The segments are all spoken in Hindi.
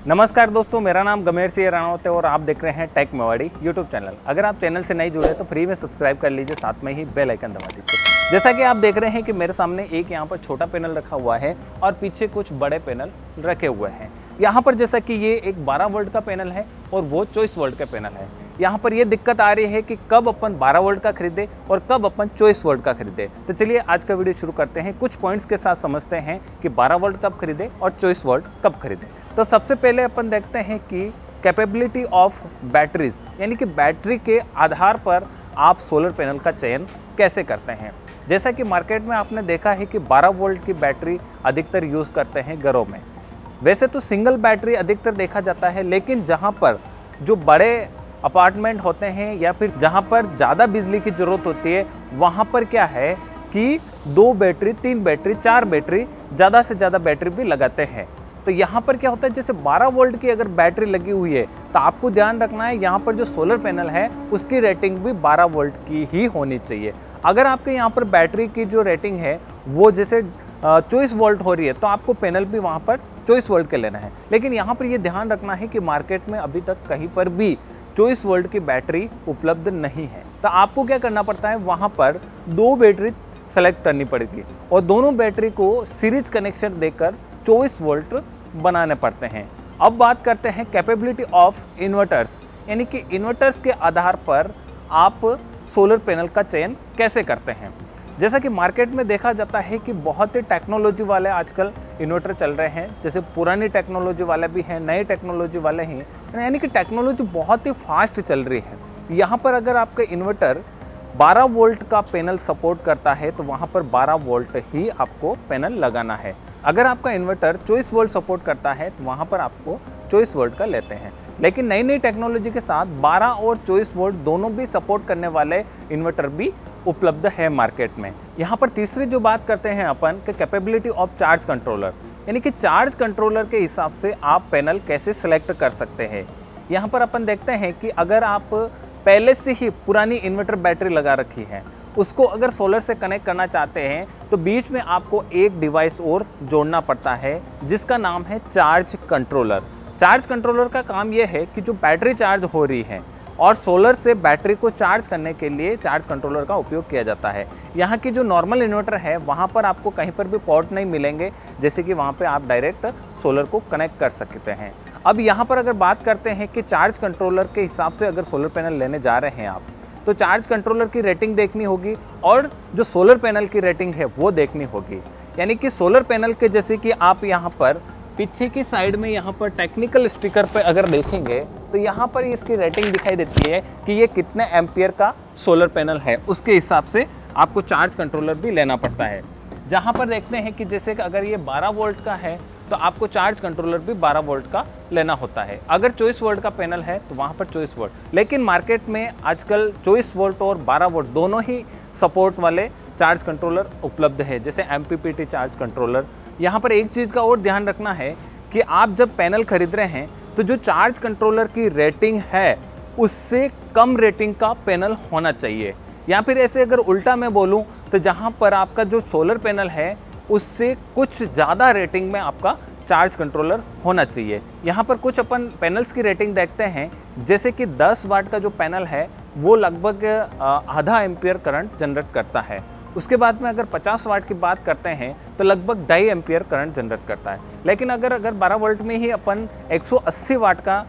नमस्कार दोस्तों, मेरा नाम गमेर सिंह राणौत है और आप देख रहे हैं टेक मेवाड़ी यूट्यूब चैनल। अगर आप चैनल से नहीं जुड़े तो फ्री में सब्सक्राइब कर लीजिए, साथ में ही बेल आइकन दबा दीजिए। जैसा कि आप देख रहे हैं कि मेरे सामने एक यहाँ पर छोटा पैनल रखा हुआ है और पीछे कुछ बड़े पैनल रखे हुए हैं। यहाँ पर जैसा कि ये एक 12 वोल्ट का पैनल है और वो 24 वोल्ट का पैनल है। यहाँ पर ये दिक्कत आ रही है कि कब अपन 12 वोल्ट का खरीदे और कब अपन 24 वोल्ट का खरीदे। तो चलिए आज का वीडियो शुरू करते हैं। कुछ पॉइंट्स के साथ समझते हैं कि 12 वोल्ट कब खरीदे और 24 वोल्ट कब खरीदे। तो सबसे पहले अपन देखते हैं कि कैपेबिलिटी ऑफ बैटरीज, यानी कि बैटरी के आधार पर आप सोलर पैनल का चयन कैसे करते हैं। जैसा कि मार्केट में आपने देखा है कि 12 वोल्ट की बैटरी अधिकतर यूज़ करते हैं घरों में। वैसे तो सिंगल बैटरी अधिकतर देखा जाता है, लेकिन जहाँ पर जो बड़े अपार्टमेंट होते हैं या फिर जहाँ पर ज़्यादा बिजली की ज़रूरत होती है, वहाँ पर क्या है कि 2 बैटरी, 3 बैटरी, 4 बैटरी, ज़्यादा से ज़्यादा बैटरी भी लगाते हैं। तो यहाँ पर क्या होता है, जैसे 12 वोल्ट की अगर बैटरी लगी हुई है तो आपको ध्यान रखना है यहाँ पर जो सोलर पैनल है उसकी रेटिंग भी 12 वोल्ट की ही होनी चाहिए। अगर आपके यहाँ पर बैटरी की जो रेटिंग है वो जैसे 24 वोल्ट हो रही है तो आपको पैनल भी वहाँ पर 24 वोल्ट के लेना है। लेकिन यहाँ पर ये ध्यान रखना है कि मार्केट में अभी तक कहीं पर भी 24 वोल्ट की बैटरी उपलब्ध नहीं है। तो आपको क्या करना पड़ता है, वहाँ पर 2 बैटरी सेलेक्ट करनी पड़ेगी और दोनों बैटरी को सीरीज कनेक्शन देकर 24 वोल्ट बनाने पड़ते हैं। अब बात करते हैं कैपेबिलिटी ऑफ इन्वर्टर्स, यानी कि इन्वर्टर्स के आधार पर आप सोलर पैनल का चयन कैसे करते हैं। जैसा कि मार्केट में देखा जाता है कि बहुत ही टेक्नोलॉजी वाले आजकल इन्वर्टर चल रहे हैं। जैसे पुरानी टेक्नोलॉजी वाले भी हैं, नए टेक्नोलॉजी वाले हैं, यानी कि टेक्नोलॉजी बहुत ही फास्ट चल रही है। यहाँ पर अगर आपका इन्वर्टर 12 वोल्ट का पैनल सपोर्ट करता है तो वहाँ पर 12 वोल्ट ही आपको पैनल लगाना है। अगर आपका इन्वर्टर 24 वोल्ट सपोर्ट करता है तो वहाँ पर आपको 24 वोल्ट का लेते हैं। लेकिन नई नई टेक्नोलॉजी के साथ 12 और 24 वोल्ट दोनों भी सपोर्ट करने वाले इन्वर्टर भी उपलब्ध है मार्केट में। यहाँ पर तीसरी जो बात करते हैं अपन कि कैपेबिलिटी ऑफ चार्ज कंट्रोलर, यानी कि चार्ज कंट्रोलर के हिसाब से आप पैनल कैसे सेलेक्ट कर सकते हैं। यहाँ पर अपन देखते हैं कि अगर आप पहले से ही पुरानी इन्वर्टर बैटरी लगा रखी है, उसको अगर सोलर से कनेक्ट करना चाहते हैं तो बीच में आपको एक डिवाइस और जोड़ना पड़ता है जिसका नाम है चार्ज कंट्रोलर। चार्ज कंट्रोलर का काम यह है कि जो बैटरी चार्ज हो रही है और सोलर से बैटरी को चार्ज करने के लिए चार्ज कंट्रोलर का उपयोग किया जाता है। यहाँ की जो नॉर्मल इन्वर्टर है वहाँ पर आपको कहीं पर भी पोर्ट नहीं मिलेंगे, जैसे कि वहाँ पे आप डायरेक्ट सोलर को कनेक्ट कर सकते हैं। अब यहाँ पर अगर बात करते हैं कि चार्ज कंट्रोलर के हिसाब से अगर सोलर पैनल लेने जा रहे हैं आप, तो चार्ज कंट्रोलर की रेटिंग देखनी होगी और जो सोलर पैनल की रेटिंग है वो देखनी होगी। यानी कि सोलर पैनल के जैसे कि आप यहाँ पर पीछे की साइड में यहाँ पर टेक्निकल स्टिकर पे अगर देखेंगे तो यहाँ पर इसकी रेटिंग दिखाई देती है कि ये कितने एम्पियर का सोलर पैनल है। उसके हिसाब से आपको चार्ज कंट्रोलर भी लेना पड़ता है। जहाँ पर देखते हैं कि जैसे कि अगर ये 12 वोल्ट का है तो आपको चार्ज कंट्रोलर भी 12 वोल्ट का लेना होता है। अगर 24 वोल्ट का पैनल है तो वहाँ पर 24 वोल्ट। लेकिन मार्केट में आजकल 24 वोल्ट और 12 वोल्ट दोनों ही सपोर्ट वाले चार्ज कंट्रोलर उपलब्ध है, जैसे MPPT चार्ज कंट्रोलर। यहाँ पर एक चीज़ का और ध्यान रखना है कि आप जब पैनल खरीद रहे हैं तो जो चार्ज कंट्रोलर की रेटिंग है उससे कम रेटिंग का पैनल होना चाहिए। या फिर ऐसे अगर उल्टा मैं बोलूँ तो जहाँ पर आपका जो सोलर पैनल है उससे कुछ ज़्यादा रेटिंग में आपका चार्ज कंट्रोलर होना चाहिए। यहाँ पर कुछ अपन पैनल्स की रेटिंग देखते हैं, जैसे कि 10 वाट का जो पैनल है वो लगभग आधा एम्पियर करंट जनरेट करता है। उसके बाद में अगर 50 वाट की बात करते हैं तो लगभग 2.5 एम्पियर करंट जनरेट करता है। लेकिन अगर 12 वोल्ट में ही अपन 180 वाट का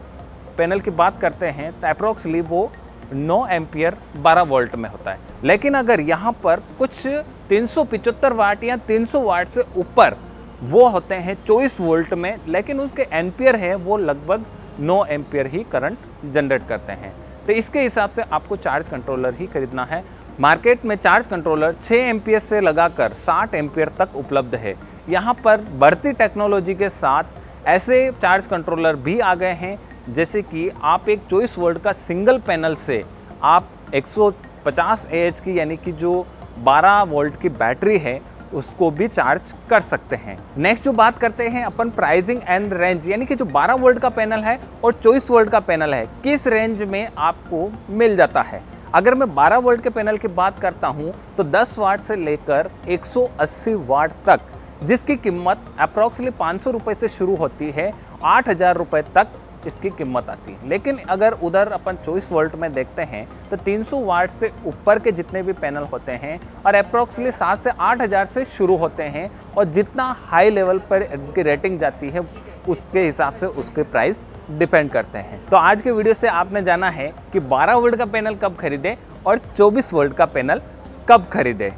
पैनल की बात करते हैं तो अप्रोक्सली वो 9 एम्पियर 12 वोल्ट में होता है। लेकिन अगर यहाँ पर कुछ 375 वाट या 300 वाट से ऊपर वो होते हैं 24 वोल्ट में, लेकिन उसके एम्पियर है वो लगभग 9 एम्पियर ही करंट जनरेट करते हैं। तो इसके हिसाब से आपको चार्ज कंट्रोलर ही खरीदना है। मार्केट में चार्ज कंट्रोलर 6 एम्पियर से लगाकर 60 एम्पियर तक उपलब्ध है। यहाँ पर बढ़ती टेक्नोलॉजी के साथ ऐसे चार्ज कंट्रोलर भी आ गए हैं, जैसे कि आप एक 24 वोल्ट का सिंगल पैनल से आप 150 AH की, यानी कि जो 12 वोल्ट की बैटरी है उसको भी चार्ज कर सकते हैं। नेक्स्ट जो बात करते हैं अपन प्राइसिंग एंड रेंज, यानी कि जो 12 वोल्ट का पैनल है और 24 वोल्ट का पैनल है किस रेंज में आपको मिल जाता है। अगर मैं 12 वोल्ट के पैनल की बात करता हूं तो 10 वाट से लेकर 180 वाट तक जिसकी कीमत अप्रॉक्सीमेटली 500 रुपये से शुरू होती है 8,000 रुपये तक इसकी कीमत आती है। लेकिन अगर उधर अपन 24 वोल्ट में देखते हैं तो 300 वाट से ऊपर के जितने भी पैनल होते हैं और अप्रोक्सीमेटली 7 से 8,000 से शुरू होते हैं, और जितना हाई लेवल पर इनकी रेटिंग जाती है उसके हिसाब से उसके प्राइस डिपेंड करते हैं। तो आज के वीडियो से आपने जाना है कि 12 वोल्ट का पैनल कब खरीदे और 24 वोल्ट का पैनल कब खरीदे।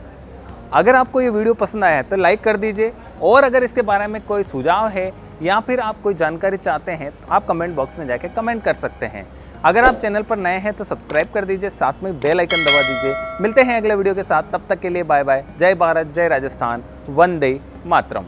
अगर आपको ये वीडियो पसंद आया है तो लाइक कर दीजिए, और अगर इसके बारे में कोई सुझाव है या फिर आप कोई जानकारी चाहते हैं तो आप कमेंट बॉक्स में जाके कमेंट कर सकते हैं। अगर आप चैनल पर नए हैं तो सब्सक्राइब कर दीजिए, साथ में बेल आइकन दबा दीजिए। मिलते हैं अगले वीडियो के साथ, तब तक के लिए बाय बाय। जय भारत, जय राजस्थान, वंदे मातरम।